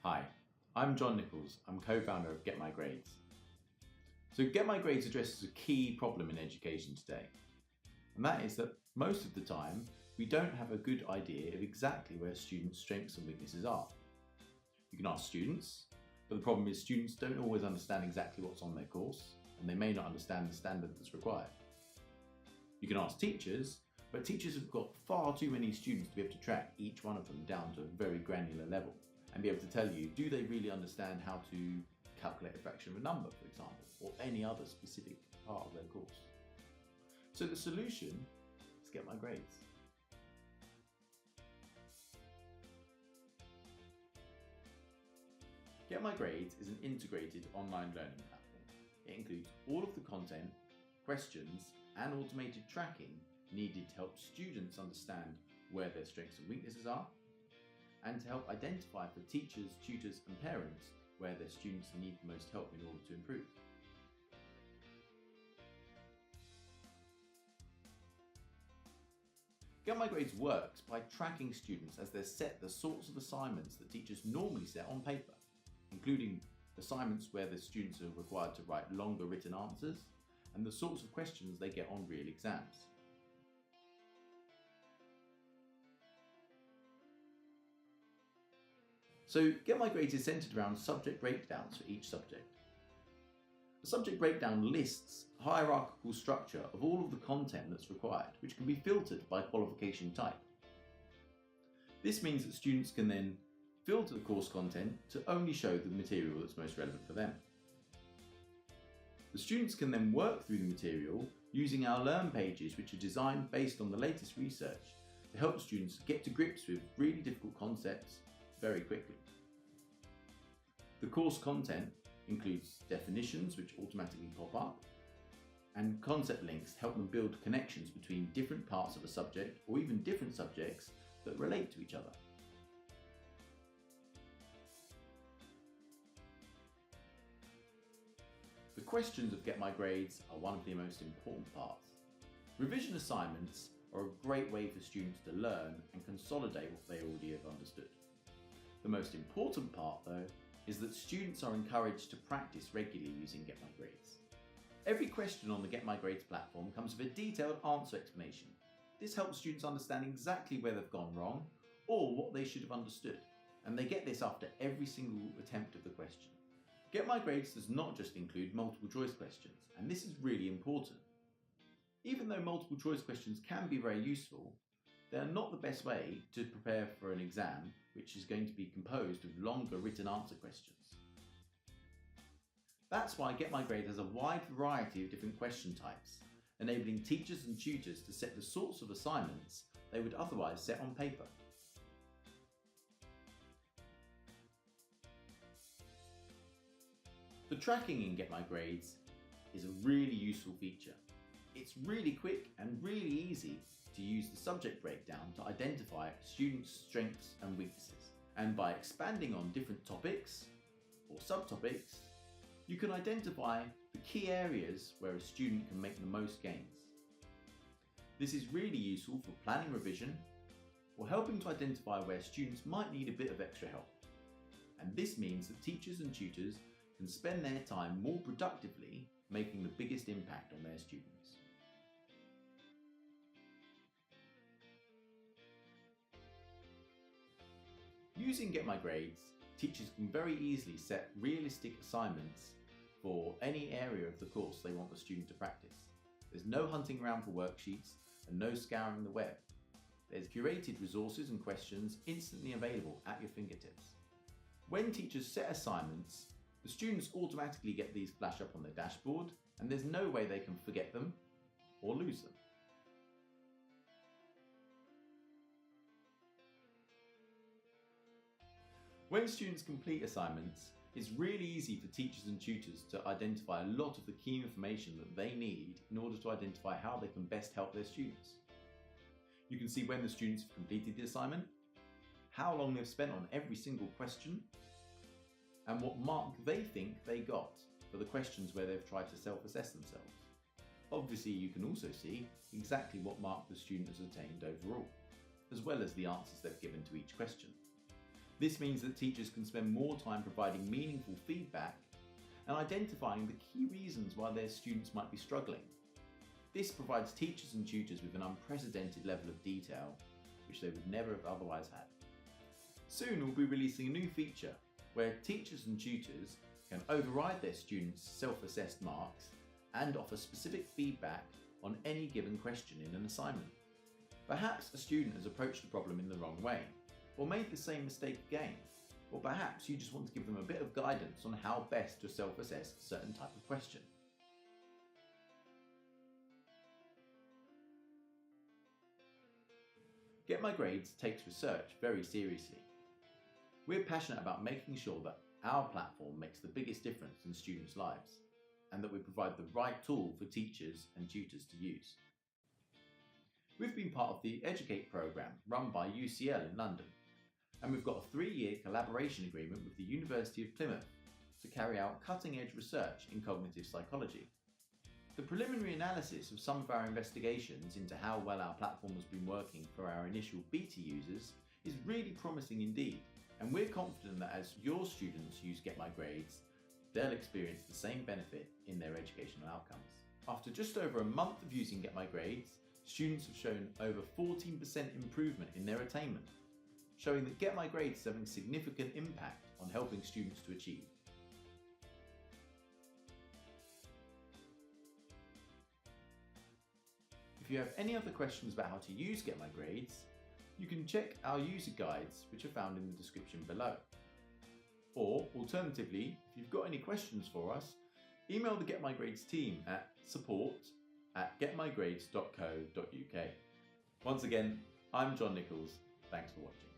Hi, I'm John Nichols. I'm co-founder of Get My Grades. So Get My Grades addresses a key problem in education today, and that is that most of the time we don't have a good idea of exactly where students' strengths and weaknesses are. You can ask students, but the problem is students don't always understand exactly what's on their course, and they may not understand the standard that's required. You can ask teachers, but teachers have got far too many students to be able to track each one of them down to a very granular level and be able to tell you, do they really understand how to calculate a fraction of a number, for example, or any other specific part of their course. So the solution is Get My Grades. Get My Grades is an integrated online learning platform. It includes all of the content, questions, and automated tracking needed to help students understand where their strengths and weaknesses are, and to help identify for teachers, tutors, and parents where their students need the most help in order to improve. Get My Grades works by tracking students as they set the sorts of assignments that teachers normally set on paper, including assignments where the students are required to write longer written answers and the sorts of questions they get on real exams. So Get My Grades is centred around subject breakdowns for each subject. The subject breakdown lists a hierarchical structure of all of the content that's required, which can be filtered by qualification type. This means that students can then filter the course content to only show the material that's most relevant for them. The students can then work through the material using our Learn pages, which are designed based on the latest research to help students get to grips with really difficult concepts very quickly. The course content includes definitions which automatically pop up, and concept links help them build connections between different parts of a subject or even different subjects that relate to each other. The questions of Get My Grades are one of the most important parts. Revision assignments are a great way for students to learn and consolidate what they already have understood. The most important part, though, is that students are encouraged to practice regularly using Get My Grades. Every question on the Get My Grades platform comes with a detailed answer explanation. This helps students understand exactly where they've gone wrong or what they should have understood, and they get this after every single attempt of the question. Get My Grades does not just include multiple choice questions, and this is really important. Even though multiple choice questions can be very useful, they are not the best way to prepare for an exam which is going to be composed of longer written answer questions. That's why Get My Grade has a wide variety of different question types, enabling teachers and tutors to set the sorts of assignments they would otherwise set on paper. The tracking in Get My Grades is a really useful feature. It's really quick and really easy to use the subject breakdown to identify students' strengths and weaknesses. And by expanding on different topics or subtopics, you can identify the key areas where a student can make the most gains. This is really useful for planning revision or helping to identify where students might need a bit of extra help. And this means that teachers and tutors can spend their time more productively, making the biggest impact on their students. Using Get My Grades, teachers can very easily set realistic assignments for any area of the course they want the student to practice. There's no hunting around for worksheets and no scouring the web. There's curated resources and questions instantly available at your fingertips. When teachers set assignments, the students automatically get these flash up on their dashboard, and there's no way they can forget them or lose them. When students complete assignments, it's really easy for teachers and tutors to identify a lot of the key information that they need in order to identify how they can best help their students. You can see when the students have completed the assignment, how long they've spent on every single question, and what mark they think they got for the questions where they've tried to self-assess themselves. Obviously, you can also see exactly what mark the student has attained overall, as well as the answers they've given to each question. This means that teachers can spend more time providing meaningful feedback and identifying the key reasons why their students might be struggling. This provides teachers and tutors with an unprecedented level of detail which they would never have otherwise had. Soon we'll be releasing a new feature where teachers and tutors can override their students' self-assessed marks and offer specific feedback on any given question in an assignment. Perhaps a student has approached the problem in the wrong way, or made the same mistake again, or perhaps you just want to give them a bit of guidance on how best to self-assess a certain type of question. Get My Grades takes research very seriously. We're passionate about making sure that our platform makes the biggest difference in students' lives, and that we provide the right tool for teachers and tutors to use. We've been part of the Educate programme run by UCL in London, and we've got a 3-year collaboration agreement with the University of Plymouth to carry out cutting-edge research in cognitive psychology. The preliminary analysis of some of our investigations into how well our platform has been working for our initial beta users is really promising indeed, and we're confident that as your students use Get My Grades, they'll experience the same benefit in their educational outcomes. After just over a month of using Get My Grades, students have shown over 14% improvement in their attainment, showing that Get My Grades is having significant impact on helping students to achieve. If you have any other questions about how to use Get My Grades, you can check our user guides which are found in the description below. Or alternatively, if you've got any questions for us, email the Get My Grades team at support@getmygrades.co.uk. Once again, I'm John Nichols. Thanks for watching.